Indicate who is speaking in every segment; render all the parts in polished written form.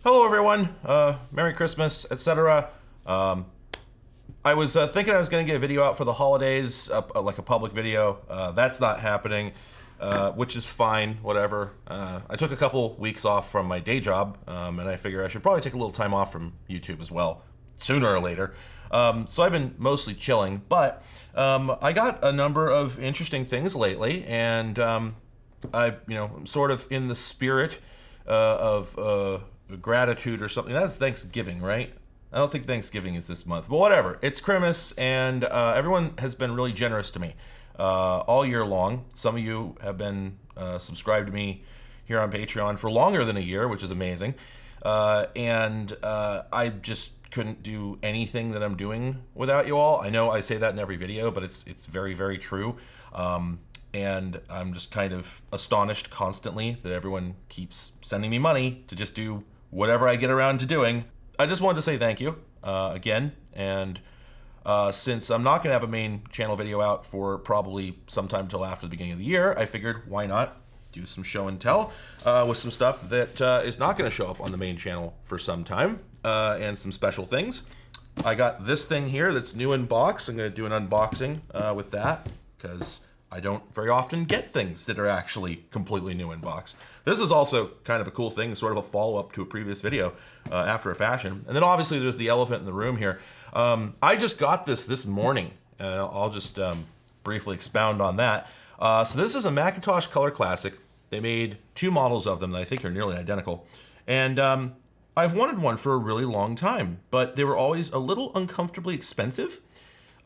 Speaker 1: Hello everyone, Merry Christmas, etc. I was thinking I was going to get a video out for the holidays, like a public video. That's not happening, which is fine, whatever. I took a couple weeks off from my day job, and I figure I should probably take a little time off from YouTube as well, sooner or later. So I've been mostly chilling, but I got a number of interesting things lately, and I'm sort of in the spirit of gratitude or something. That's Thanksgiving, right? I don't think Thanksgiving is this month, but whatever. It's Christmas, and everyone has been really generous to me all year long. Some of you have been subscribed to me here on Patreon for longer than a year, which is amazing. And I just couldn't do anything that I'm doing without you all. I know I say that in every video, but it's very, very true. And I'm just kind of astonished constantly that everyone keeps sending me money to just do whatever I get around to doing. I just wanted to say thank you again. And since I'm not going to have a main channel video out for probably sometime till after the beginning of the year, I figured why not do some show and tell with some stuff that is not going to show up on the main channel for some time and some special things. I got this thing here that's new in box. I'm going to do an unboxing with that because I don't very often get things that are actually completely new in box. This is also kind of a cool thing, sort of a follow-up to a previous video after a fashion. And then obviously there's the elephant in the room here. I just got this morning. I'll just briefly expound on that. So this is a Macintosh Color Classic. They made two models of them that I think are nearly identical. And I've wanted one for a really long time, but they were always a little uncomfortably expensive.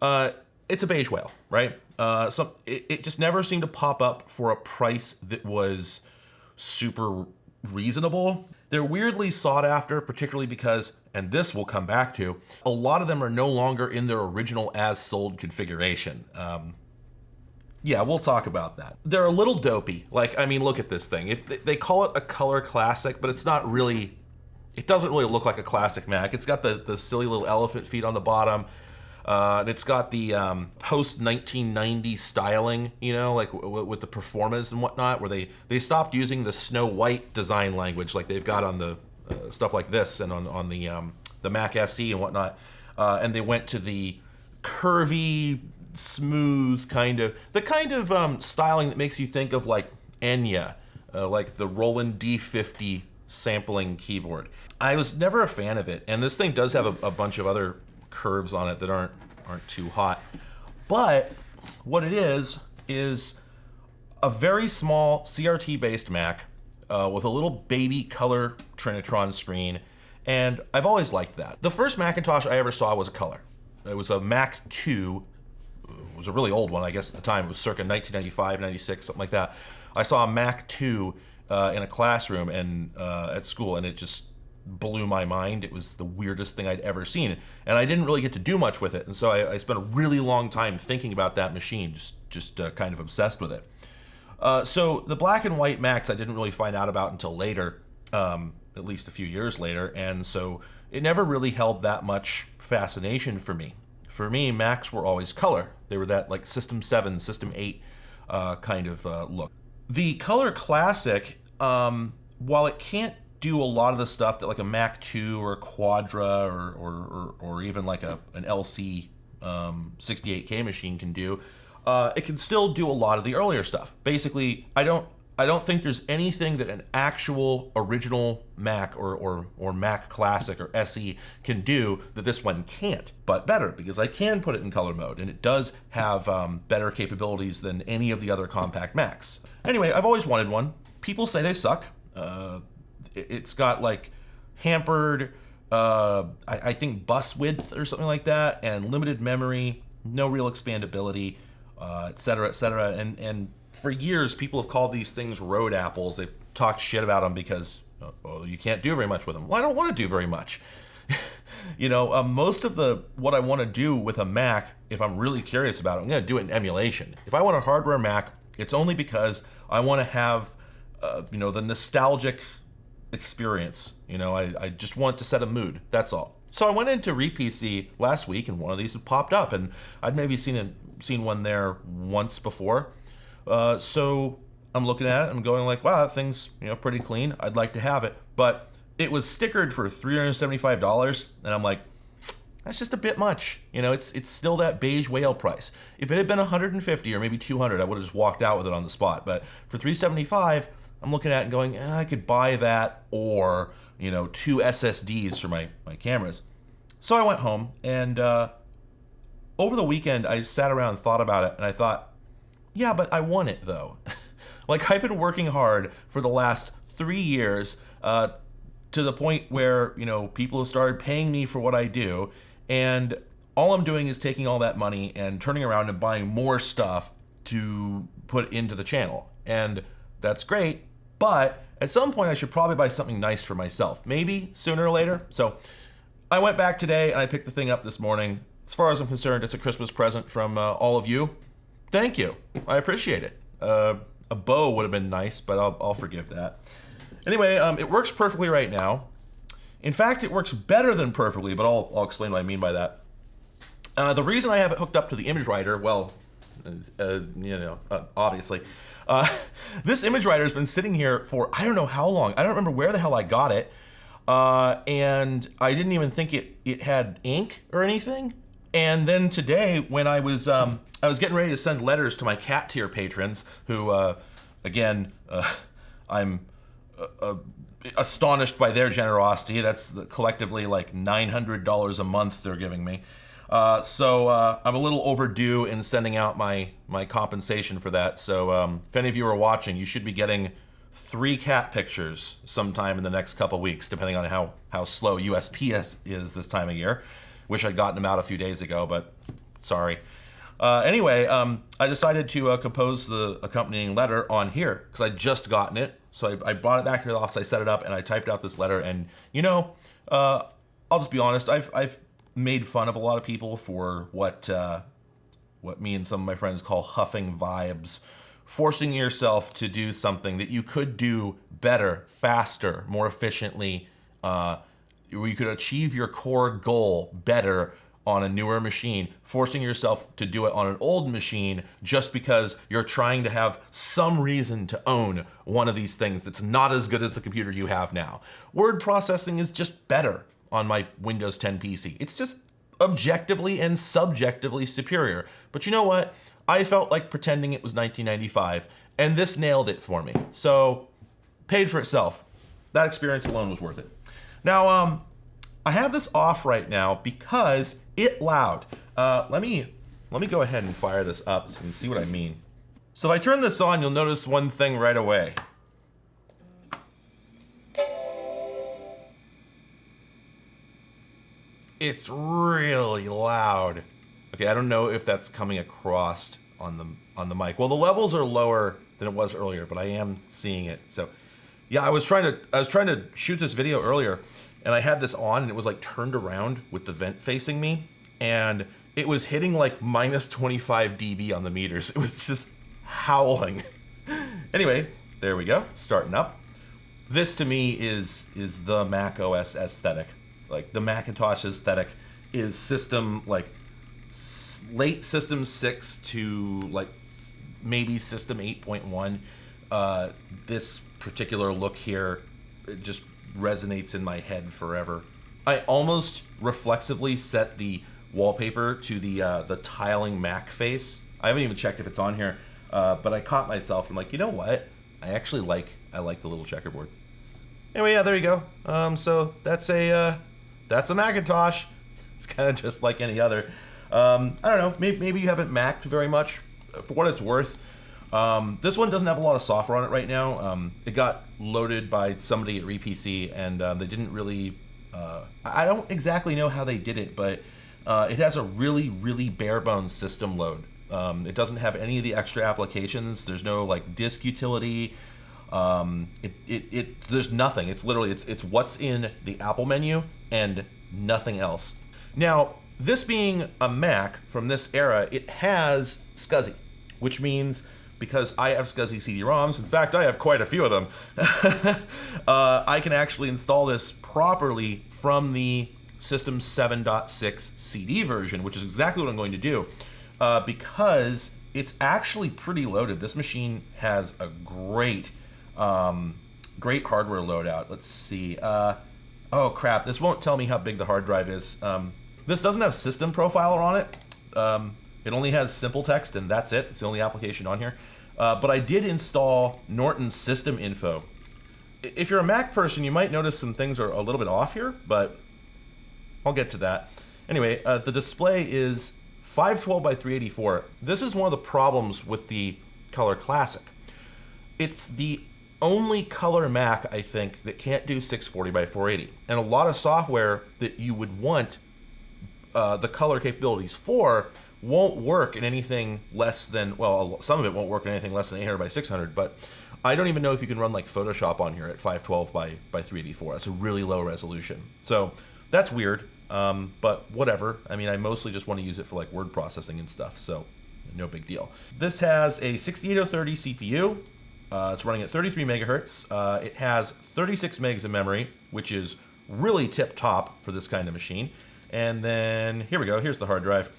Speaker 1: It's a beige whale, right? So it just never seemed to pop up for a price that was super reasonable. They're weirdly sought after, particularly because, and this we'll come back to, a lot of them are no longer in their original as sold configuration. Yeah, we'll talk about that. They're a little dopey. Like, I mean, look at this thing. They call it a color classic, but it's not really, it doesn't really look like a classic Mac. It's got the silly little elephant feet on the bottom. And it's got the post-1990 styling, you know, like with the Performas and whatnot, where they stopped using the Snow White design language like they've got on the stuff like this and on the Mac SE and whatnot. And they went to the curvy, smooth kind of styling that makes you think of like Enya, like the Roland D50 sampling keyboard. I was never a fan of it, and this thing does have a bunch of other curves on it that aren't too hot. But what it is a very small CRT based Mac with a little baby color Trinitron screen, and I've always liked that. The first Macintosh I ever saw was a color. It was a Mac 2. It was a really old one, I guess at the time. It was circa 1995, 96, something like that. I saw a Mac 2 in a classroom and at school, and it just blew my mind. It was the weirdest thing I'd ever seen, and I didn't really get to do much with it, and so I spent a really long time thinking about that machine, just kind of obsessed with it. So the black and white Macs I didn't really find out about until later, at least a few years later, and so it never really held that much fascination for me. For me, Macs were always color. They were that like System 7, System 8 kind of look. The Color Classic, while it can't do a lot of the stuff that like a Mac 2 or a Quadra or even like an LC 68K machine can do, it can still do a lot of the earlier stuff. Basically, I don't think there's anything that an actual original Mac or Mac Classic or SE can do that this one can't, but better, because I can put it in color mode, and it does have better capabilities than any of the other compact Macs. Anyway, I've always wanted one. People say they suck. It's got like hampered, I think bus width or something like that, and limited memory, no real expandability, et cetera, and for years, people have called these things road apples. They've talked shit about them because you can't do very much with them. Well, I don't want to do very much. Most of what I want to do with a Mac, if I'm really curious about it, I'm going to do it in emulation. If I want a hardware Mac, it's only because I want to have, the nostalgic experience. I just want to set a mood. That's all. So I went into RePC last week, and one of these had popped up, and I'd maybe seen one there once before. So I'm looking at it, I'm going like, wow, that thing's pretty clean. I'd like to have it, but it was stickered for $375, and I'm like, that's just a bit much. You know, it's still that beige whale price. If it had been $150 or maybe $200, I would have just walked out with it on the spot. But for $375, I'm looking at it and going, I could buy that, or, you know, 2 SSDs for my cameras. So I went home, and over the weekend, I sat around and thought about it, and I thought, yeah, but I want it, though. Like, I've been working hard for the last 3 years to the point where, you know, people have started paying me for what I do, and all I'm doing is taking all that money and turning around and buying more stuff to put into the channel. And that's great, but at some point I should probably buy something nice for myself, maybe sooner or later. So I went back today and I picked the thing up this morning. As far as I'm concerned, it's a Christmas present from all of you. Thank you. I appreciate it. A bow would have been nice, but I'll forgive that. Anyway, it works perfectly right now. In fact, it works better than perfectly, but I'll explain what I mean by that. The reason I have it hooked up to the image writer, well, obviously, this image writer has been sitting here for I don't know how long. I don't remember where the hell I got it, and I didn't even think it had ink or anything. And then today, when I was getting ready to send letters to my cat tier patrons, who, again, I'm astonished by their generosity. That's collectively like $900 a month they're giving me. So I'm a little overdue in sending out my compensation for that. So if any of you are watching, you should be getting 3 cat pictures sometime in the next couple weeks, depending on how slow USPS is this time of year. Wish I'd gotten them out a few days ago, but sorry. Anyway, I decided to compose the accompanying letter on here because I'd just gotten it. So I brought it back to the office, I set it up, and I typed out this letter. And, you know, I'll just be honest, I've made fun of a lot of people for what me and some of my friends call huffing vibes, forcing yourself to do something that you could do better, faster, more efficiently, where you could achieve your core goal better on a newer machine, forcing yourself to do it on an old machine just because you're trying to have some reason to own one of these things that's not as good as the computer you have now. Word processing is just better on my Windows 10 PC. It's just objectively and subjectively superior. But you know what? I felt like pretending it was 1995, and this nailed it for me. So, paid for itself. That experience alone was worth it. Now, I have this off right now because it loud. Let me go ahead and fire this up so you can see what I mean. So if I turn this on, you'll notice one thing right away. It's really loud. Okay, I don't know if that's coming across on the mic. Well, the levels are lower than it was earlier, but I am seeing it. So, yeah, I was trying to shoot this video earlier, and I had this on, and it was like turned around with the vent facing me, and it was hitting like minus 25 dB on the meters. It was just howling. Anyway, there we go, starting up. This to me is the Mac OS aesthetic. Like the Macintosh aesthetic is system like late System 6 to like maybe System 8.1. This particular look here, it just resonates in my head forever. I almost reflexively set the wallpaper to the tiling Mac face. I haven't even checked if it's on here, but I caught myself. I'm like, you know what? I actually like the little checkerboard. Anyway, yeah, there you go. So that's a Macintosh. It's kind of just like any other. I don't know. Maybe you haven't Mac'd very much. For what it's worth, this one doesn't have a lot of software on it right now. It got loaded by somebody at RePC, and they didn't really. I don't exactly know how they did it, but it has a really, really bare bones system load. It doesn't have any of the extra applications. There's no like disk utility. There's nothing. It's literally it's what's in the Apple menu and nothing else. Now, this being a Mac from this era, it has SCSI, which means because I have SCSI CD-ROMs, in fact, I have quite a few of them, I can actually install this properly from the System 7.6 CD version, which is exactly what I'm going to do, because it's actually pretty loaded. This machine has a great hardware loadout. Let's see. Oh crap, this won't tell me how big the hard drive is. This doesn't have system profiler on it. It only has simple text and that's it. It's the only application on here. But I did install Norton's system info. If you're a Mac person, you might notice some things are a little bit off here, but I'll get to that. Anyway, the display is 512 by 384. This is one of the problems with the Color Classic. It's the only color Mac, I think, that can't do 640 by 480. And a lot of software that you would want the color capabilities for won't work in anything less than, well, some of it won't work in anything less than 800 by 600, but I don't even know if you can run like Photoshop on here at 512 by 384. That's a really low resolution. So that's weird, but whatever. I mean, I mostly just want to use it for like word processing and stuff, so no big deal. This has a 68030 CPU. It's running at 33 megahertz. It has 36 megs of memory, which is really tip top for this kind of machine. And then here we go. Here's the hard drive.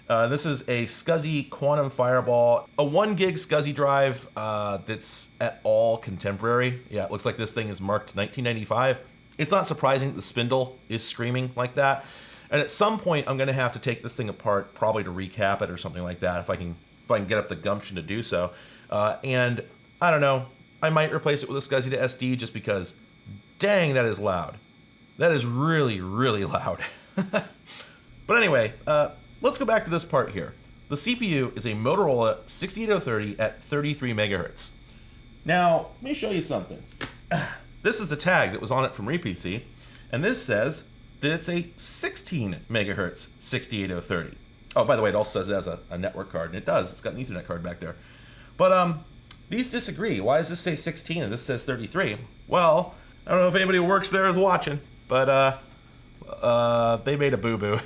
Speaker 1: This is a SCSI Quantum Fireball, a 1 gig SCSI drive that's at all contemporary. Yeah, it looks like this thing is marked 1995. It's not surprising that the spindle is screaming like that. And at some point, I'm going to have to take this thing apart, probably to recap it or something like that, if I can get up the gumption to do so. And I don't know, I might replace it with a SCSI to SD just because, dang, that is loud. That is really, really loud. But anyway, let's go back to this part here. The CPU is a Motorola 68030 at 33 megahertz. Now, let me show you something. This is the tag that was on it from RePC, and this says that it's a 16 megahertz 68030. Oh, by the way, it also says it has a network card, and it does. It's got an Ethernet card back there. But these disagree. Why does this say 16 and this says 33? Well, I don't know if anybody who works there is watching, but they made a boo-boo.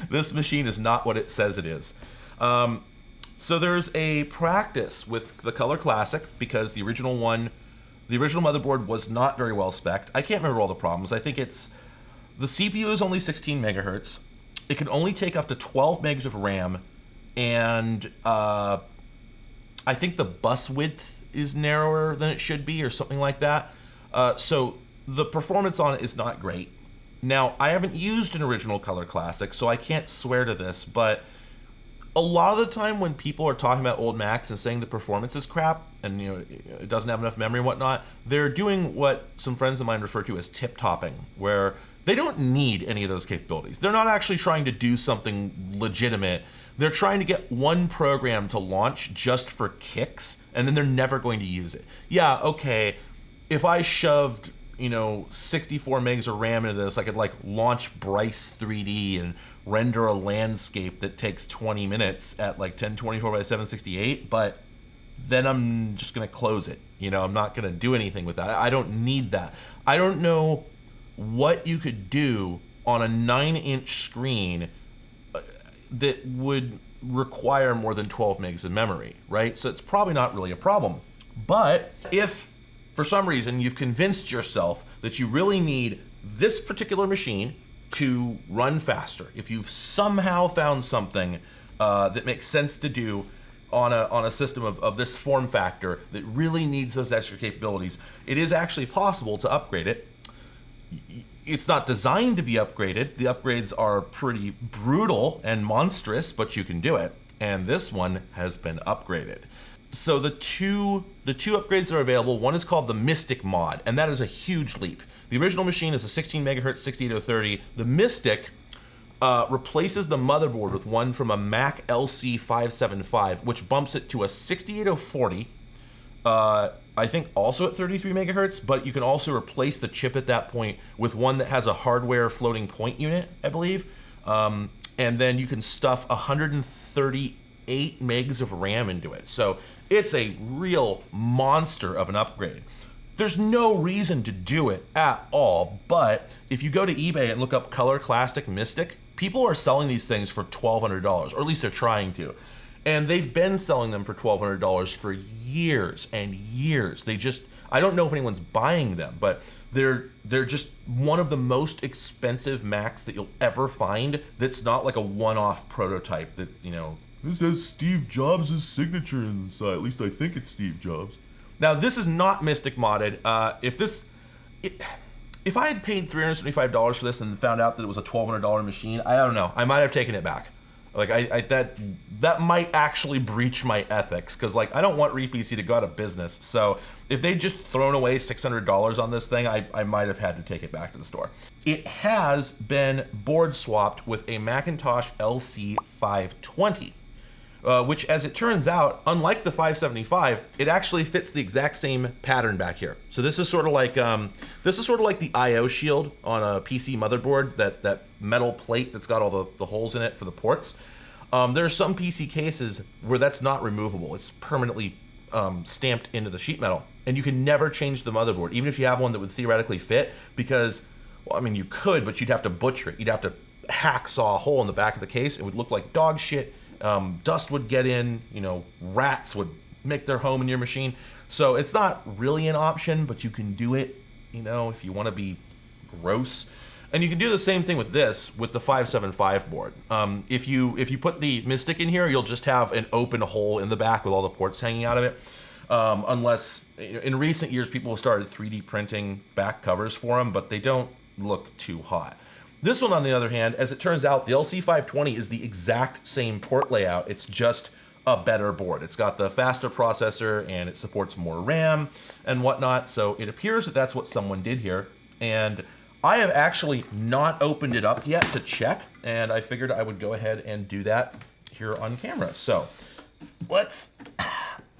Speaker 1: This machine is not what it says it is. So there's a practice with the Color Classic because the original motherboard was not very well spec'd. I can't remember all the problems. I think the CPU is only 16 megahertz. It can only take up to 12 megs of RAM, and I think the bus width is narrower than it should be or something like that. So the performance on it is not great. Now, I haven't used an original Color Classic, so I can't swear to this, but a lot of the time when people are talking about old Macs and saying the performance is crap and it doesn't have enough memory and whatnot, they're doing what some friends of mine refer to as tip-topping, where they don't need any of those capabilities. They're not actually trying to do something legitimate. They're trying to get one program to launch just for kicks, and then they're never going to use it. Yeah, okay, if I shoved 64 megs of RAM into this, I could like launch Bryce 3D and render a landscape that takes 20 minutes at like 1024 by 768, but then I'm just gonna close it. I'm not gonna do anything with that. I don't need that. I don't know what you could do on a 9-inch screen that would require more than 12 megs of memory, right? So it's probably not really a problem. But if for some reason you've convinced yourself that you really need this particular machine to run faster, if you've somehow found something that makes sense to do on a system of this form factor that really needs those extra capabilities, it is actually possible to upgrade it. It's not designed to be upgraded. The upgrades are pretty brutal and monstrous, but you can do it. And this one has been upgraded. So the two upgrades that are available, one is called the Mystic mod, and that is a huge leap. The original machine is a 16 megahertz 68030. The Mystic replaces the motherboard with one from a Mac LC575, which bumps it to a 68040. I think also at 33 megahertz, but you can also replace the chip at that point with one that has a hardware floating point unit, I believe. And then you can stuff 138 megs of RAM into it. So it's a real monster of an upgrade. There's no reason to do it at all, but if you go to eBay and look up Color Classic Mystic, people are selling these things for $1,200, or at least they're trying to. And they've been selling them for $1,200 for years and years. I don't know if anyone's buying them, but they're just one of the most expensive Macs that you'll ever find that's not like a one-off prototype that, this has Steve Jobs' signature inside. At least I think it's Steve Jobs. Now, this is not Mystic modded. if I had paid $375 for this and found out that it was a $1,200 machine, I don't know. I might have taken it back. Like that might actually breach my ethics, because like I don't want RePC to go out of business. So if they just thrown away $600 on this thing, I might have had to take it back to the store. It has been board swapped with a Macintosh LC520. Which, as it turns out, unlike the 575, it actually fits the exact same pattern back here. So this is sort of like the I/O shield on a PC motherboard, that metal plate that's got all the holes in it for the ports. There are some PC cases where that's not removable; it's permanently stamped into the sheet metal, and you can never change the motherboard, even if you have one that would theoretically fit. Because, well, I mean, you could, but you'd have to butcher it. You'd have to hacksaw a hole in the back of the case. It would look like dog shit. Dust would get in, rats would make their home in your machine. So it's not really an option, but you can do it, if you want to be gross. And you can do the same thing with this, with the 575 board. If you put the Mystic in here, you'll just have an open hole in the back with all the ports hanging out of it. Unless, in recent years, people have started 3D printing back covers for them, but they don't look too hot. This one, on the other hand, as it turns out, the LC520 is the exact same port layout. It's just a better board. It's got the faster processor and it supports more RAM and whatnot. So it appears that that's what someone did here. And I have actually not opened it up yet to check, and I figured I would go ahead and do that here on camera. So let's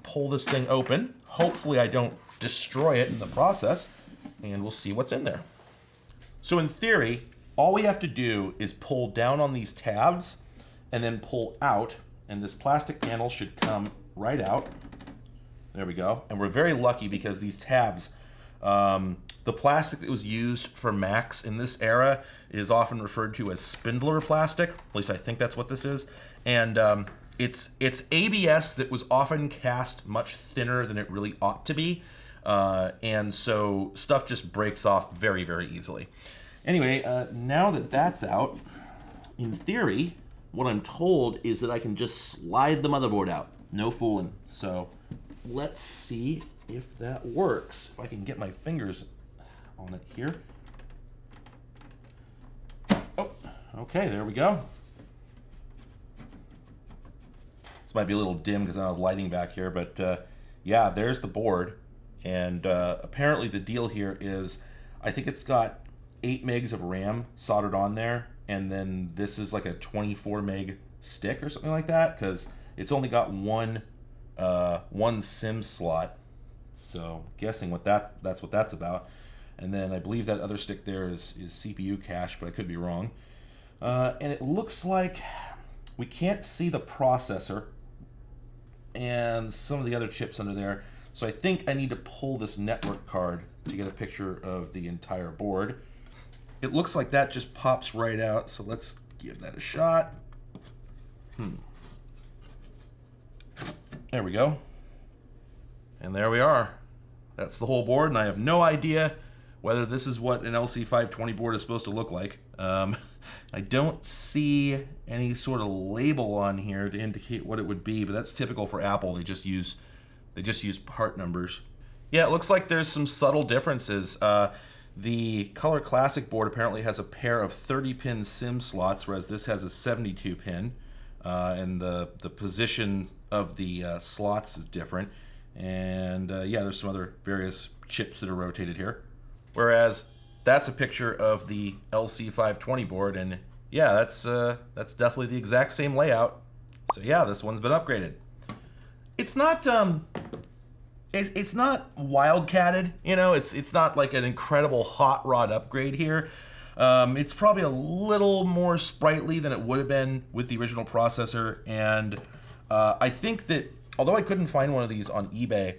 Speaker 1: pull this thing open. Hopefully I don't destroy it in the process, and we'll see what's in there. So in theory, all we have to do is pull down on these tabs and then pull out, and this plastic panel should come right out. There we go. And we're very lucky because these tabs, the plastic that was used for Macs in this era is often referred to as spindler plastic. At least I think that's what this is. And it's ABS that was often cast much thinner than it really ought to be. And so stuff just breaks off very, very easily. Anyway, now that that's out, in theory, what I'm told is that I can just slide the motherboard out. No fooling. So let's see if that works. If I can get my fingers on it here. Oh, okay, there we go. This might be a little dim because I don't have lighting back here, but yeah, there's the board. And apparently the deal here is, I think it's got 8 megs of RAM soldered on there, and then this is like a 24 meg stick or something like that, because it's only got one SIM slot. So guessing that's what that's about. And then I believe that other stick there is CPU cache, but I could be wrong. And it looks like we can't see the processor and some of the other chips under there. So I think I need to pull this network card to get a picture of the entire board. It looks like that just pops right out, so let's give that a shot. There we go. And there we are. That's the whole board, and I have no idea whether this is what an LC520 board is supposed to look like. I don't see any sort of label on here to indicate what it would be, but that's typical for Apple. They just use part numbers. Yeah, it looks like there's some subtle differences. The Color Classic board apparently has a pair of 30-pin SIM slots, whereas this has a 72-pin, and the position of the slots is different. And yeah, there's some other various chips that are rotated here. Whereas that's a picture of the LC520 board, and yeah, that's definitely the exact same layout. So yeah, this one's been upgraded. It's not it's not wildcatted, it's not like an incredible hot rod upgrade here. It's probably a little more sprightly than it would have been with the original processor, and I think that although I couldn't find one of these on eBay,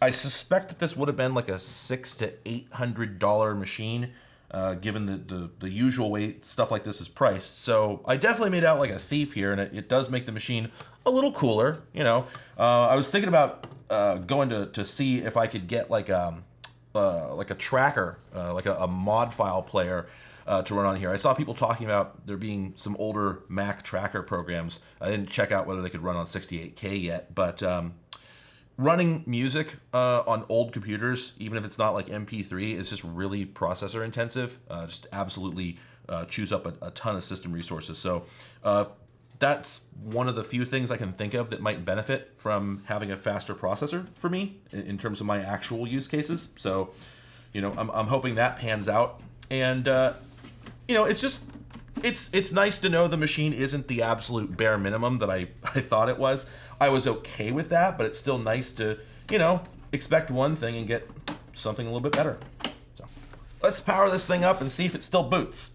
Speaker 1: I suspect that this would have been like a $600 to $800 machine, given the usual way stuff like this is priced. So I definitely made out like a thief here, and it does make the machine a little cooler. I was thinking about going to see if I could get like a tracker, like a mod file player to run on here. I saw people talking about there being some older Mac tracker programs. I didn't check out whether they could run on 68K yet, but running music on old computers, even if it's not like MP3, is just really processor intensive. Just absolutely chews up a ton of system resources. So that's one of the few things I can think of that might benefit from having a faster processor for me in terms of my actual use cases. So, you know, I'm hoping that pans out. And, you know, it's nice to know the machine isn't the absolute bare minimum that I thought it was. I was okay with that, but it's still nice to, you know, expect one thing and get something a little bit better. So let's power this thing up and see if it still boots.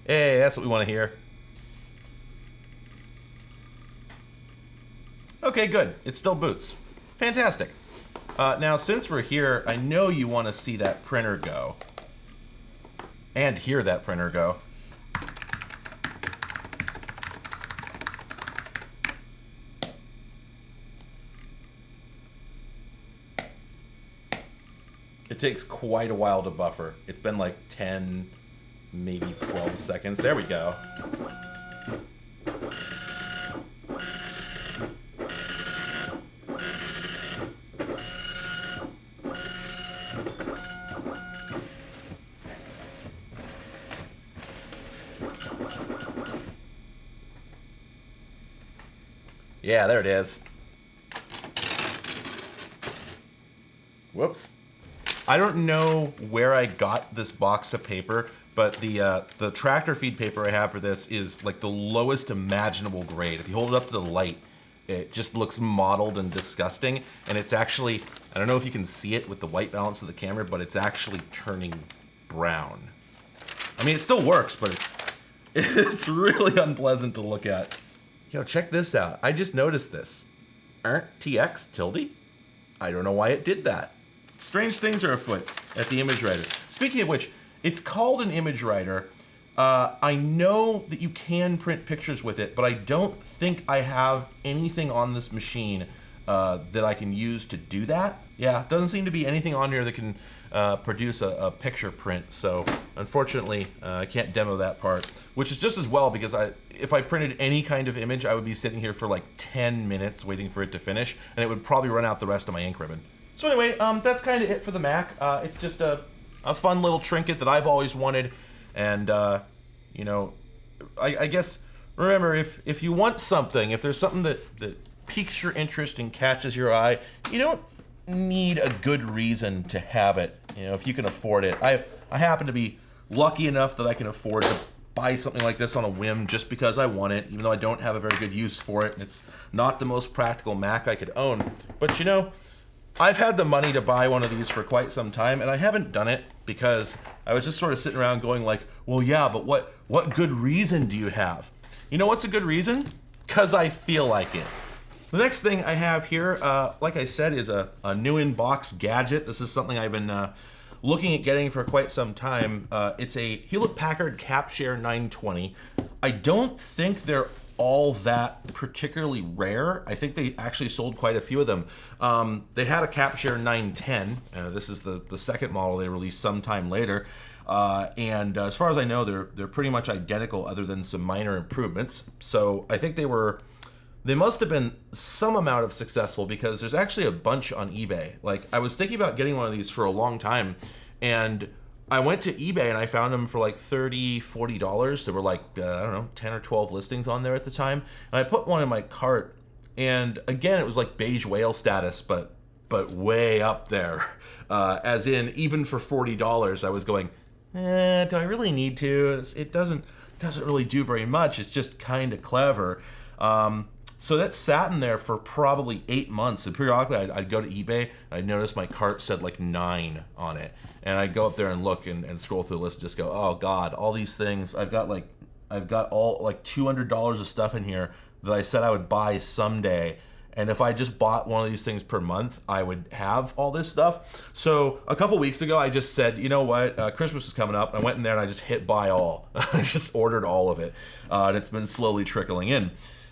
Speaker 1: Hey, that's what we want to hear. Okay, good. It still boots. Fantastic. Now, since we're here, I know you want to see that printer go. And hear that printer go. It takes quite a while to buffer. It's been like 10, maybe 12 seconds. There we go. Yeah, there it is. Whoops. I don't know where I got this box of paper, but the tractor feed paper I have for this is like the lowest imaginable grade. If you hold it up to the light, it just looks mottled and disgusting. And it's actually, I don't know if you can see it with the white balance of the camera, but it's actually turning brown. I mean, it still works, but it's really unpleasant to look at. Yo, check this out. I just noticed this. Aren't TX tilde? I don't know why it did that. Strange things are afoot at the image writer. Speaking of which, it's called an image writer. I know that you can print pictures with it, but I don't think I have anything on this machine that I can use to do that. Yeah, doesn't seem to be anything on here that can produce a picture print. So unfortunately, I can't demo that part, which is just as well because if I printed any kind of image, I would be sitting here for like 10 minutes waiting for it to finish, and it would probably run out the rest of my ink ribbon. So anyway, that's kind of it for the Mac. It's just a fun little trinket that I've always wanted, and you know, I guess remember if you want something, if there's something that piques your interest and catches your eye, you don't need a good reason to have it. You know, if you can afford it. I happen to be lucky enough that I can afford to buy something like this on a whim just because I want it, even though I don't have a very good use for it. It's not the most practical Mac I could own, but you know, I've had the money to buy one of these for quite some time, and I haven't done it because I was just sort of sitting around going like, well, yeah, but what good reason do you have? You know what's a good reason? Because I feel like it. The next thing I have here, like I said, is a new in-box gadget. This is something I've been looking at getting for quite some time. It's a Hewlett-Packard CapShare 920. I don't think they're all that particularly rare. I think they actually sold quite a few of them. They had a CapShare 910. This is the second model they released sometime later. And as far as I know, they're pretty much identical other than some minor improvements. So I think they must have been some amount of successful because there's actually a bunch on eBay. Like, I was thinking about getting one of these for a long time, and I went to eBay and I found them for like $30, $40. There were like, I don't know, 10 or 12 listings on there at the time. And I put one in my cart, and again, it was like beige whale status, but way up there. As in, even for $40, I was going, do I really need to? It doesn't really do very much. It's just kind of clever. So that sat in there for probably 8 months, and periodically I'd go to eBay, and I'd notice my cart said like 9 on it, and I'd go up there and look and scroll through the list and just go, oh God, all these things, I've got all like $200 of stuff in here that I said I would buy someday, and if I just bought one of these things per month, I would have all this stuff. So a couple weeks ago, I just said, you know what, Christmas is coming up, and I went in there and I just hit buy all. I just ordered all of it, and it's been slowly trickling in.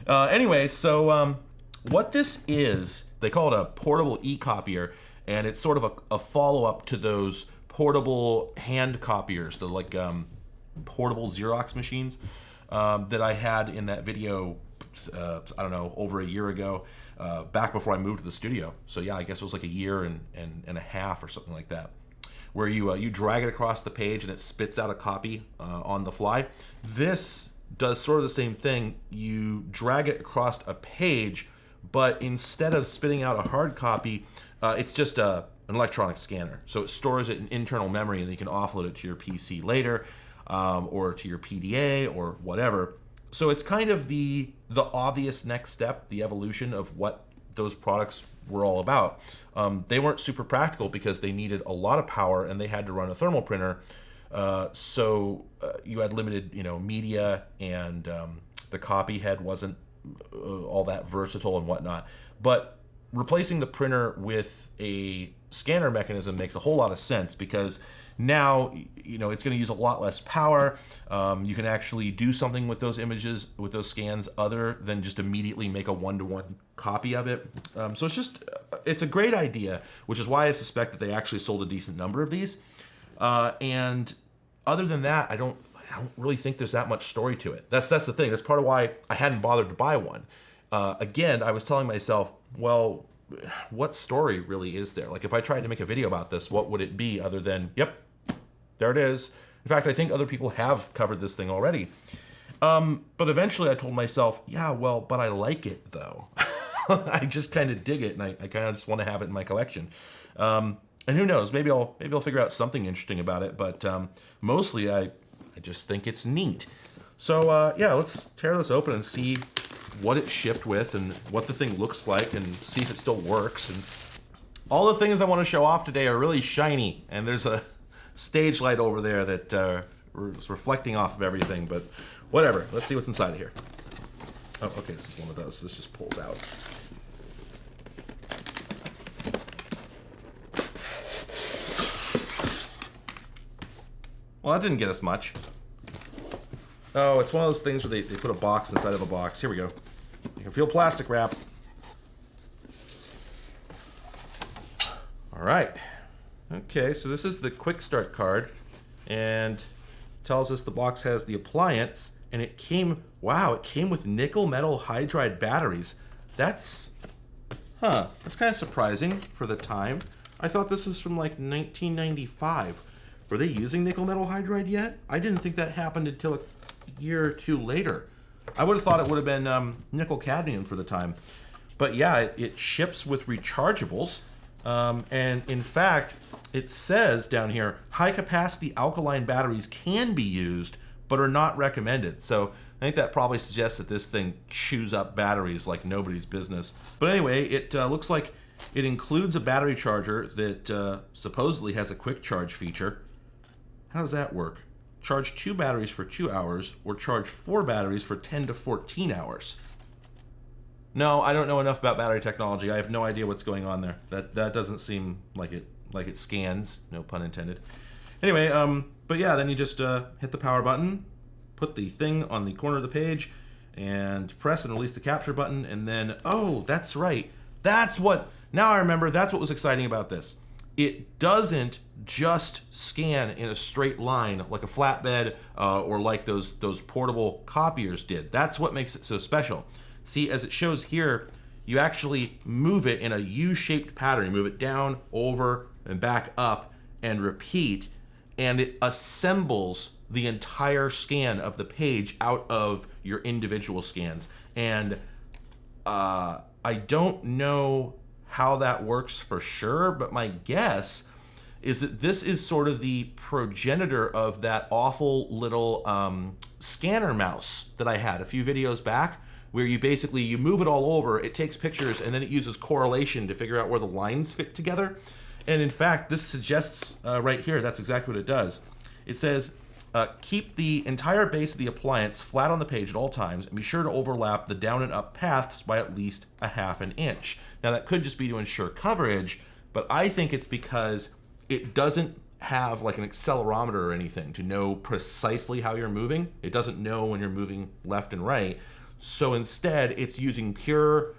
Speaker 1: Anyway, so what this is, they call it a portable e-copier, and it's sort of a follow-up to those portable hand copiers, the like portable Xerox machines that I had in that video I don't know, over a year ago, back before I moved to the studio. So yeah, I guess it was like a year and a half or something like that, where you drag it across the page and it spits out a copy on the fly. This does sort of the same thing. You drag it across a page, but instead of spitting out a hard copy, it's just an electronic scanner. So it stores it in internal memory, and you can offload it to your PC later, or to your PDA or whatever. So it's kind of the obvious next step, the evolution of what those products were all about. They weren't super practical because they needed a lot of power and they had to run a thermal printer. So you had limited, media, and the copy head wasn't all that versatile and whatnot. But replacing the printer with a scanner mechanism makes a whole lot of sense, because now it's going to use a lot less power. You can actually do something with those images, with those scans, other than just immediately make a one-to-one copy of it. So it's a great idea, which is why I suspect that they actually sold a decent number of these. And other than that, I don't really think there's that much story to it. That's the thing. That's part of why I hadn't bothered to buy one. Again, I was telling myself, well, what story really is there? Like, if I tried to make a video about this, what would it be other than, yep, there it is. In fact, I think other people have covered this thing already. But eventually I told myself, yeah, well, but I like it though. I just kind of dig it, and I kind of just want to have it in my collection. And who knows, maybe I'll figure out something interesting about it, but mostly I just think it's neat. So yeah, let's tear this open and see what it shipped with and what the thing looks like, and see if it still works. And all the things I want to show off today are really shiny, and there's a stage light over there that is reflecting off of everything, but whatever. Let's see what's inside of here. Oh, okay, this is one of those. This just pulls out. Well, that didn't get us much. Oh, it's one of those things where they put a box inside of a box. Here we go. You can feel plastic wrap. All right. Okay, so this is the quick start card, and tells us the box has the appliance, and it came with nickel metal hydride batteries. That's kind of surprising for the time. I thought this was from like 1995. Were they using nickel metal hydride yet? I didn't think that happened until a year or two later. I would have thought it would have been nickel cadmium for the time. But yeah, it ships with rechargeables. And in fact, it says down here, high capacity alkaline batteries can be used, but are not recommended. So I think that probably suggests that this thing chews up batteries like nobody's business. But anyway, it looks like it includes a battery charger that supposedly has a quick charge feature. How does that work? Charge 2 batteries for 2 hours, or charge 4 batteries for 10 to 14 hours. No, I don't know enough about battery technology. I have no idea what's going on there. That doesn't seem like it scans, no pun intended. Anyway, but yeah, then you just hit the power button, put the thing on the corner of the page, and press and release the capture button, and then, oh, that's right. Now I remember, that's what was exciting about this. It doesn't just scan in a straight line like a flatbed or like those portable copiers did. That's what makes it so special. See, as it shows here, you actually move it in a U-shaped pattern. You move it down, over, and back up, and repeat, and it assembles the entire scan of the page out of your individual scans. And I don't know how that works for sure, but my guess is that this is sort of the progenitor of that awful little scanner mouse that I had a few videos back, where you move it all over, it takes pictures, and then it uses correlation to figure out where the lines fit together. And in fact, this suggests right here, that's exactly what it does. It says, keep the entire base of the appliance flat on the page at all times, and be sure to overlap the down and up paths by at least a ½ an inch. Now that could just be to ensure coverage, but I think it's because it doesn't have like an accelerometer or anything to know precisely how you're moving. It doesn't know when you're moving left and right. So instead, it's using pure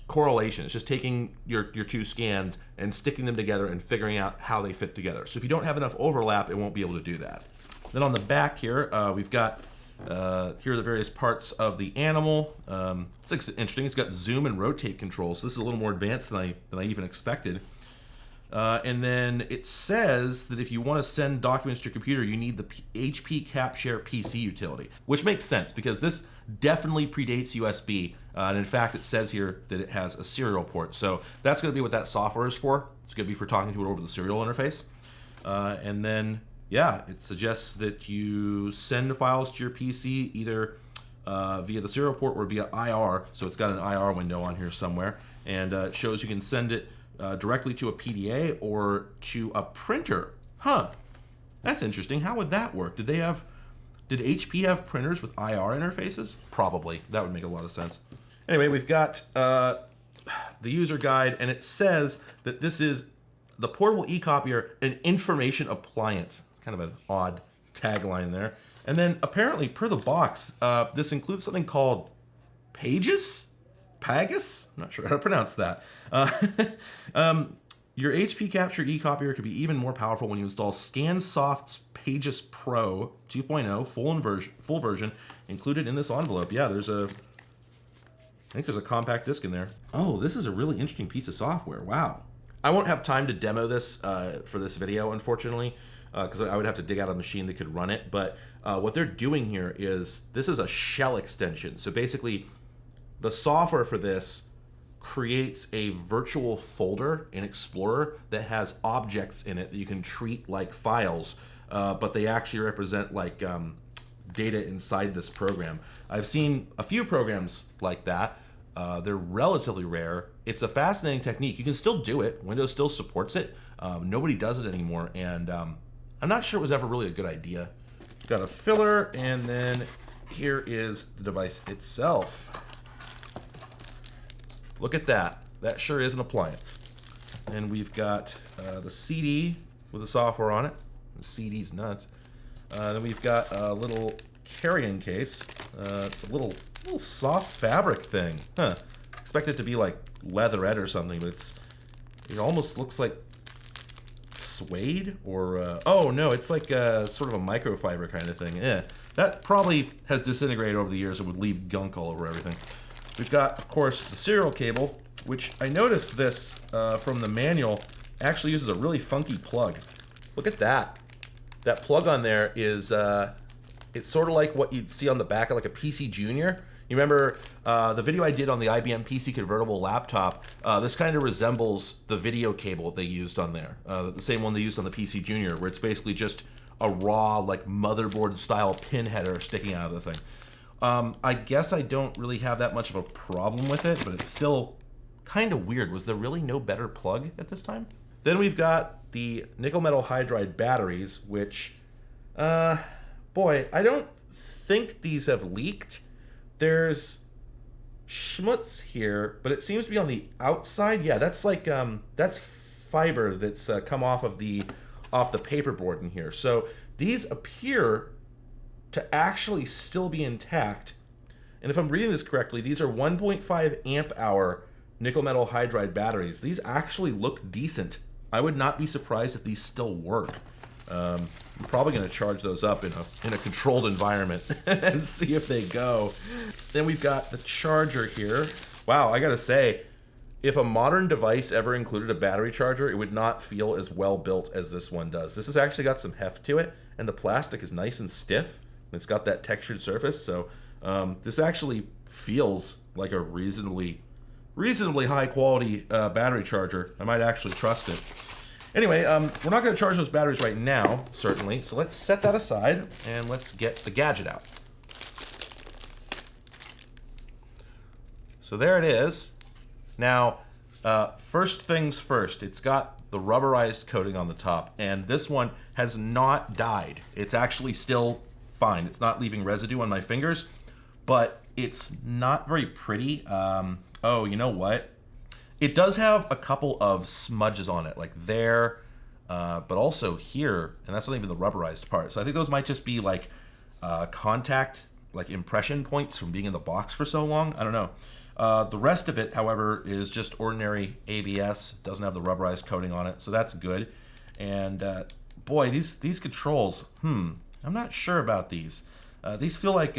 Speaker 1: correlation. It's just taking your 2 scans and sticking them together and figuring out how they fit together. So if you don't have enough overlap, it won't be able to do that. Then on the back here, we've got Here are the various parts of the animal. It's interesting. It's got zoom and rotate controls. So this is a little more advanced than I even expected. And then it says that if you want to send documents to your computer, you need the HP CapShare PC utility, which makes sense because this definitely predates USB. And in fact, it says here that it has a serial port. So that's going to be what that software is for. It's going to be for talking to it over the serial interface. And then, yeah, it suggests that you send files to your PC either via the serial port or via IR. So it's got an IR window on here somewhere. And it shows you can send it directly to a PDA or to a printer. Huh, that's interesting. How would that work? Did HP have printers with IR interfaces? Probably. That would make a lot of sense. Anyway, we've got the user guide, and it says that this is the portable e-copier, an information appliance. Kind of an odd tagline there. And then apparently, per the box, this includes something called Pages? Pagus? I'm not sure how to pronounce that. Your HP Capture eCopier could be even more powerful when you install ScanSoft's Pages Pro 2.0 full version included in this envelope. Yeah, I think there's a compact disc in there. Oh, this is a really interesting piece of software. Wow. I won't have time to demo this for this video, unfortunately, because I would have to dig out a machine that could run it. But what they're doing here is, this is a shell extension. So basically, the software for this creates a virtual folder in Explorer that has objects in it that you can treat like files, but they actually represent like data inside this program. I've seen a few programs like that. They're relatively rare. It's a fascinating technique. You can still do it. Windows still supports it. Nobody does it anymore, and I'm not sure it was ever really a good idea. Got a filler, and then here is the device itself. Look at that. That sure is an appliance. And we've got the CD with the software on it. The CD's nuts. Then we've got a little carrying case. It's a little soft fabric thing. Huh. Expect it to be like leatherette or something, but it almost looks like suede or oh no, it's like sort of a microfiber kind of thing. Yeah, that probably has disintegrated over the years and would leave gunk all over everything. We've got, of course, the serial cable, which I noticed this from the manual actually uses a really funky plug. Look at that. That plug on there is, it's sort of like what you'd see on the back of like a PC Junior. You remember the video I did on the IBM PC convertible laptop? This kind of resembles the video cable they used on there. The same one they used on the PC Junior, where it's basically just a raw, like motherboard-style pin header sticking out of the thing. I guess I don't really have that much of a problem with it, but it's still kind of weird. Was there really no better plug at this time? Then we've got the nickel metal hydride batteries, which, boy, I don't think these have leaked. There's schmutz here, but it seems to be on the outside. Yeah, that's like, that's fiber that's come off the paperboard in here. So these appear to actually still be intact. And if I'm reading this correctly, these are 1.5 amp hour nickel metal hydride batteries. These actually look decent. I would not be surprised if these still work. I'm probably going to charge those up in a controlled environment and see if they go. Then we've got the charger here. Wow, I gotta say, if a modern device ever included a battery charger, it would not feel as well built as this one does. This has actually got some heft to it, and the plastic is nice and stiff. It's got that textured surface, so this actually feels like a reasonably high quality battery charger. I might actually trust it. Anyway, we're not going to charge those batteries right now, certainly, so let's set that aside and let's get the gadget out. So there it is. Now, first things first, it's got the rubberized coating on the top, and this one has not died. It's actually still fine. It's not leaving residue on my fingers, but it's not very pretty. Oh, you know what? It does have a couple of smudges on it, like there, but also here, and that's not even the rubberized part. So I think those might just be like contact, like impression points from being in the box for so long. I don't know. The rest of it, however, is just ordinary ABS. Doesn't have the rubberized coating on it, so that's good. And boy, these controls, I'm not sure about these. These feel like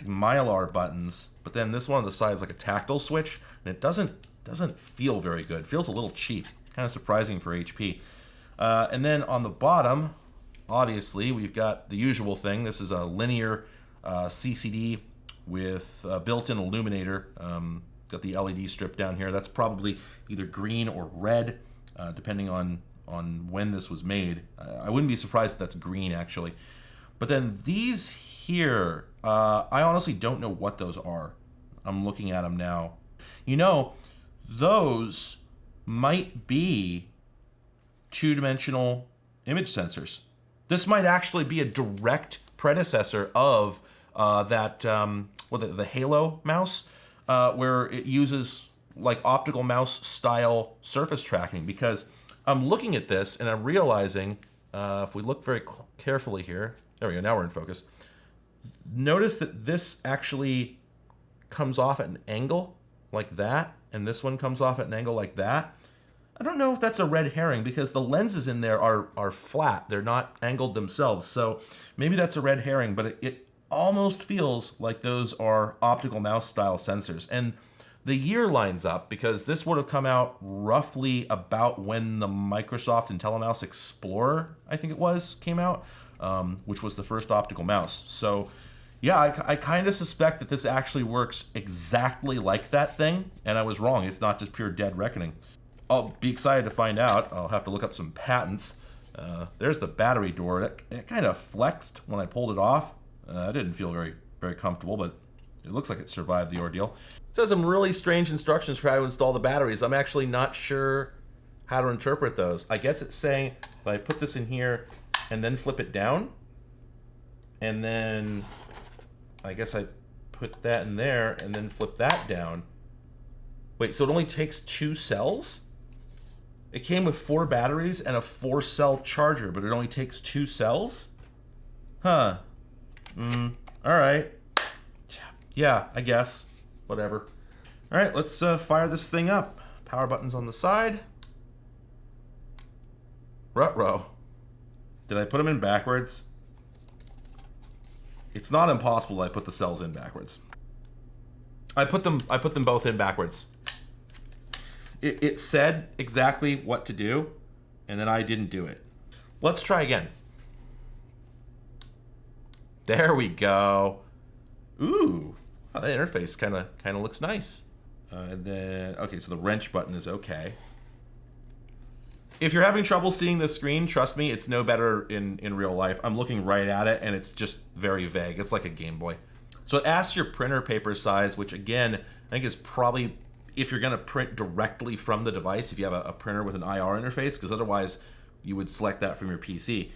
Speaker 1: Mylar buttons, but then this one on the side is like a tactile switch, and it doesn't feel very good. It feels a little cheap, kind of surprising for HP. And then on the bottom, obviously, we've got the usual thing. This is a linear CCD with a built-in illuminator. Got the LED strip down here. That's probably either green or red, depending on when this was made. I wouldn't be surprised if that's green, actually. But then these here, I honestly don't know what those are. I'm looking at them now. You know, those might be two-dimensional image sensors. This might actually be a direct predecessor of the Halo mouse, where it uses like optical mouse style surface tracking. Because I'm looking at this and I'm realizing, if we look very carefully here, there we go, now we're in focus. Notice that this actually comes off at an angle like that, and this one comes off at an angle like that. I don't know if that's a red herring because the lenses in there are flat. They're not angled themselves. So maybe that's a red herring, but it almost feels like those are optical mouse style sensors. And the year lines up because this would have come out roughly about when the Microsoft IntelliMouse Explorer, I think it was, came out, which was the first optical mouse. So yeah, I kind of suspect that this actually works exactly like that thing, and I was wrong. It's not just pure dead reckoning. I'll be excited to find out. I'll have to look up some patents. There's the battery door. It kind of flexed when I pulled it off. I didn't feel very, very comfortable, but it looks like it survived the ordeal. It says some really strange instructions for how to install the batteries. I'm actually not sure how to interpret those. I guess it's saying that I put this in here and then flip it down, and then I guess I put that in there and then flip that down. Wait, so it only takes 2 cells? It came with 4 batteries and a 4-cell charger, but it only takes 2 cells? Huh. Alright. Yeah, I guess. Whatever. Alright, let's fire this thing up. Power button's on the side. Ruh-roh. Did I put them in backwards? It's not impossible that I put the cells in backwards. I put them both in backwards. It said exactly what to do, and then I didn't do it. Let's try again. There we go. Ooh, oh, that interface kind of looks nice. And then, okay, so the wrench button is okay. If you're having trouble seeing the screen, trust me, it's no better in real life. I'm looking right at it, and it's just very vague. It's like a Game Boy. So it asks your printer paper size, which again, I think is probably if you're going to print directly from the device, if you have a printer with an IR interface, because otherwise you would select that from your PC.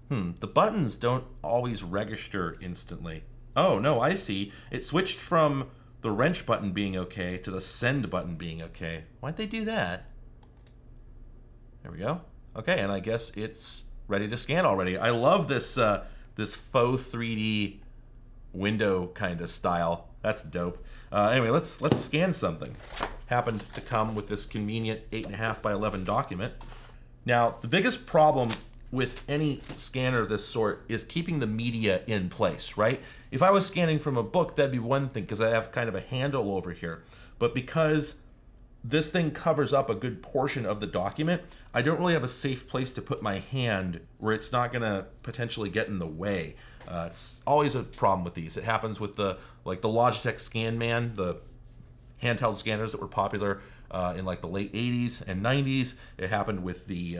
Speaker 1: The buttons don't always register instantly. Oh, no, I see. It switched from the wrench button being okay to the send button being okay. Why'd they do that? There we go. Okay, and I guess it's ready to scan already. I love this this faux 3D window kind of style. That's dope. Anyway, let's scan something. Happened to come with this convenient 8.5 by 11 document. Now, the biggest problem with any scanner of this sort is keeping the media in place, right? If I was scanning from a book, that'd be one thing because I have kind of a handle over here. But because this thing covers up a good portion of the document, I don't really have a safe place to put my hand where it's not gonna potentially get in the way. It's always a problem with these. It happens with the Logitech ScanMan, the handheld scanners that were popular in like the late 80s and 90s. It happened with the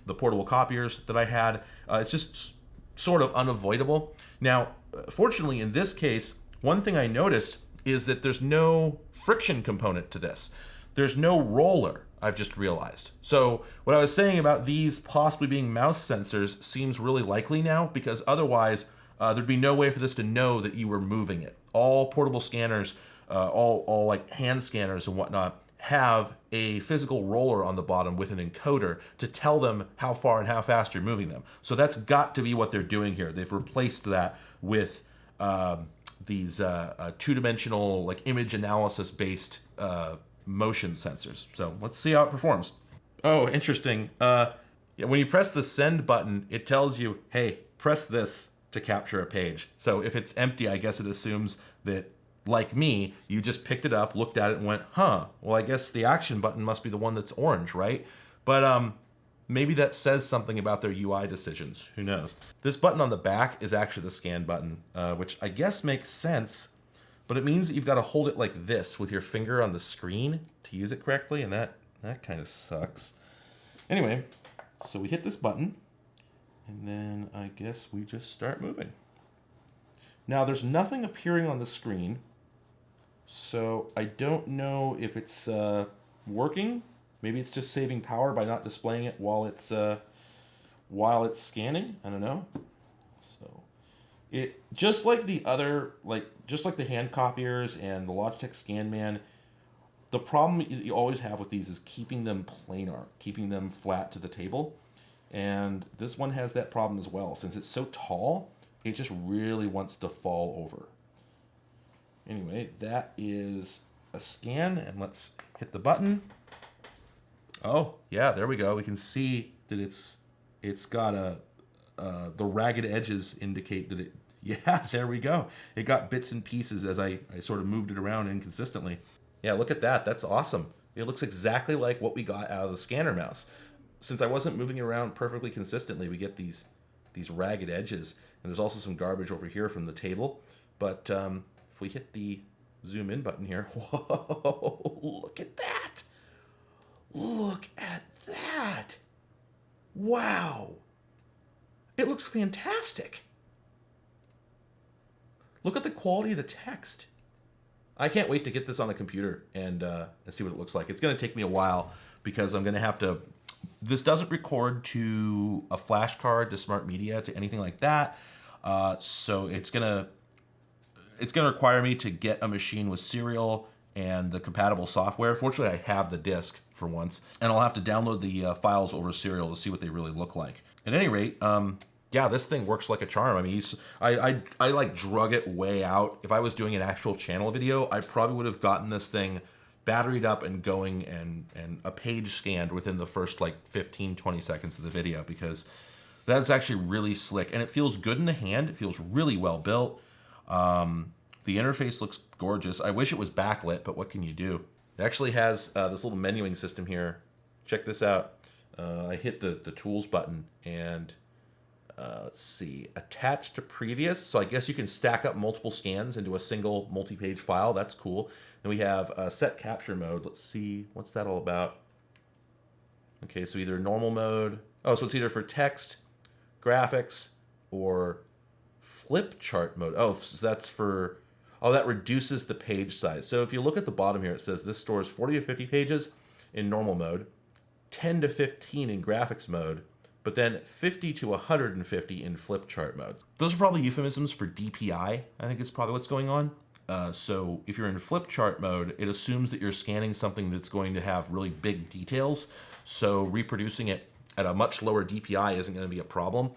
Speaker 1: portable copiers that I had. It's just sort of unavoidable. Now, fortunately in this case, one thing I noticed is that there's no friction component to this. There's no roller, I've just realized. So what I was saying about these possibly being mouse sensors seems really likely now, because otherwise there'd be no way for this to know that you were moving it. All portable scanners, all like hand scanners and whatnot, have a physical roller on the bottom with an encoder to tell them how far and how fast you're moving them. So that's got to be what they're doing here. They've replaced that with these two-dimensional like image analysis based motion sensors. So let's see how it performs. Oh, interesting. Yeah, when you press the send button, it tells you, hey, press this to capture a page. So if it's empty, I guess it assumes that, like me, you just picked it up, looked at it, and went, huh, well, I guess the action button must be the one that's orange, right? But maybe that says something about their UI decisions. Who knows? This button on the back is actually the scan button, which I guess makes sense, but it means that you've got to hold it like this with your finger on the screen to use it correctly, and that kind of sucks. Anyway, so we hit this button, and then I guess we just start moving. Now, there's nothing appearing on the screen, so I don't know if it's working. Maybe it's just saving power by not displaying it while it's scanning. I don't know. So it just like the other, just like the hand copiers and the Logitech ScanMan, the problem you always have with these is keeping them planar, keeping them flat to the table. And this one has that problem as well. Since it's so tall, it just really wants to fall over. Anyway, that is a scan, and let's hit the button. Oh, yeah, there we go. We can see that it's got the ragged edges indicate that yeah, there we go. It got bits and pieces as I sort of moved it around inconsistently. Yeah, look at that. That's awesome. It looks exactly like what we got out of the scanner mouse. Since I wasn't moving it around perfectly consistently, we get these ragged edges. And there's also some garbage over here from the table. But if we hit the zoom in button here, whoa, look at that. Look at that. Wow. It looks fantastic. Look at the quality of the text. I can't wait to get this on the computer and see what it looks like. It's going to take me a while because I'm going to have to... This doesn't record to a flash card, to smart media, to anything like that. So it's gonna require me to get a machine with serial and the compatible software. Fortunately, I have the disk for once, and I'll have to download the files over serial to see what they really look like. At any rate, yeah, this thing works like a charm. I mean, I like drug it way out. If I was doing an actual channel video, I probably would have gotten this thing batteried up and going and a page scanned within the first like 15-20 seconds of the video, because that's actually really slick and it feels good in the hand. It feels really well built. The interface looks gorgeous. I wish it was backlit, but what can you do? It actually has this little menuing system here. Check this out. I hit the tools button and let's see, attached to previous. So I guess you can stack up multiple scans into a single multi-page file. That's cool. Then we have set capture mode. Let's see, what's that all about? Okay, so either normal mode. Oh, so it's either for text, graphics, or flip chart mode. Oh, so that's for, oh, that reduces the page size. So if you look at the bottom here, it says this stores 40 to 50 pages in normal mode, 10 to 15 in graphics mode, but then 50 to 150 in flip chart mode. Those are probably euphemisms for DPI. I think it's probably what's going on. So if you're in flip chart mode, it assumes that you're scanning something that's going to have really big details. So reproducing it at a much lower DPI isn't going to be a problem.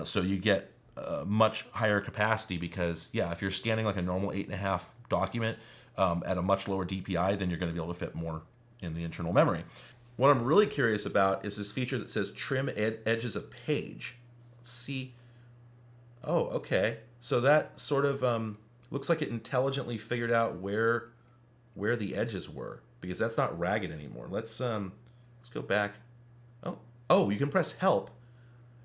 Speaker 1: So you get much higher capacity because, yeah, if you're scanning like a normal 8.5 document at a much lower DPI, then you're going to be able to fit more in the internal memory. What I'm really curious about is this feature that says trim edges of page. Let's see. Oh, okay. So that sort of looks like it intelligently figured out where the edges were, because that's not ragged anymore. Let's go back. Oh, you can press help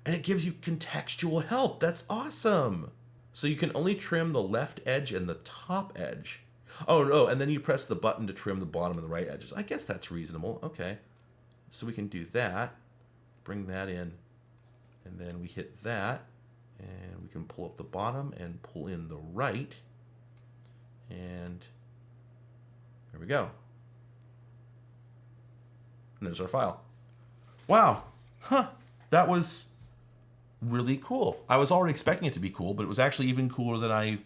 Speaker 1: and it gives you contextual help. That's awesome. So you can only trim the left edge and the top edge. Oh no, and then you press the button to trim the bottom and the right edges. I guess that's reasonable. Okay. So we can do that, bring that in, and then we hit that, and we can pull up the bottom and pull in the right, and there we go. And there's our file. Wow, that was really cool. I was already expecting it to be cool, but it was actually even cooler than I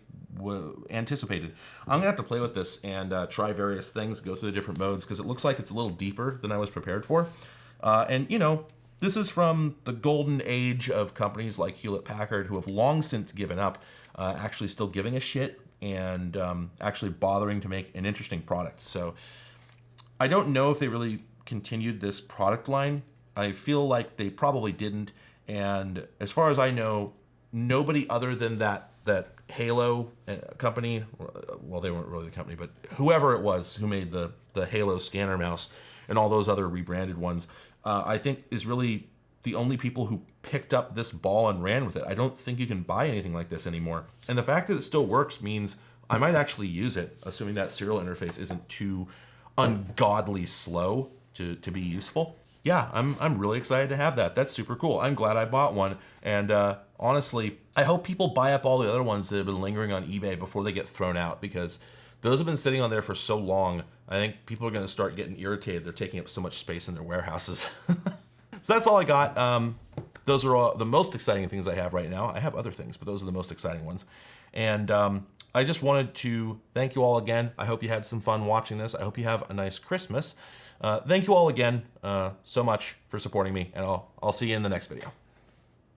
Speaker 1: anticipated. I'm gonna have to play with this and try various things, go through the different modes, because it looks like it's a little deeper than I was prepared for. And you know, this is from the golden age of companies like Hewlett-Packard, who have long since given up actually still giving a shit and actually bothering to make an interesting product. So I don't know if they really continued this product line. I feel like they probably didn't. And as far as I know, nobody other than that Halo company, well, they weren't really the company, but whoever it was who made the Halo scanner mouse and all those other rebranded ones, I think is really the only people who picked up this ball and ran with it. I don't think you can buy anything like this anymore. And the fact that it still works means I might actually use it, assuming that serial interface isn't too ungodly slow to be useful. Yeah, I'm really excited to have that. That's super cool. I'm glad I bought one. And honestly, I hope people buy up all the other ones that have been lingering on eBay before they get thrown out, because those have been sitting on there for so long. I think people are going to start getting irritated. They're taking up so much space in their warehouses. So that's all I got. Those are all the most exciting things I have right now. I have other things, but those are the most exciting ones. And I just wanted to thank you all again. I hope you had some fun watching this. I hope you have a nice Christmas. Thank you all again so much for supporting me, and I'll see you in the next video.